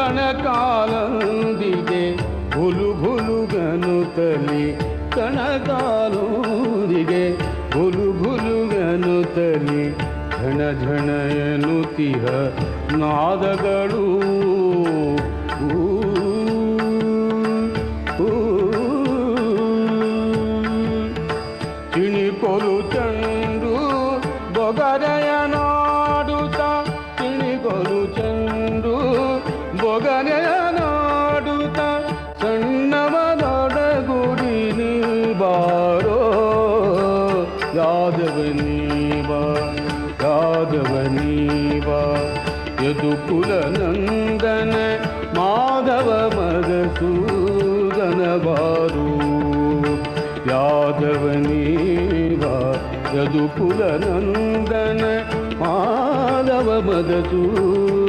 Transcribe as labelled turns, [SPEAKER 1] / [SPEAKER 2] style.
[SPEAKER 1] ಕಣಕಾಲೊಂದಿಗೆ ಭುಲು ಭುಲುಗನುತ್ತಲಿ ಕಣಕಾಲೊಂದಿಗೆ ಭುಲು ಭುಲುಗನುತ್ತಲಿ ಝಣ ಝಣ ಎನ್ನುತ್ತಿಹ ನಾದಗಳು ಚಿಣಿಕೊಲು ಚಂಡು ಬೊಗರೆಯ ನಾಡುತ್ತ ಚಿಣಿಕೊಲು ಚಂಡು ಬೊಗರೆಯ ನಾಡುತ್ತ ಸಣ್ಣವನೊಡಗುಡಿ ನೀ ಬಾರೋ ಯಾದವನೀವಾ ಯಾದವನೀವಾ ಯದುಕುಲ ನಂದನ ಮಾಧವ ಮಧುಸೂದನ ಬಾರು ಯಾದವನೀವಾ ಯದುಕುಲ ನಂದನ ಮಾಧವ ಮಧುಸೂದನ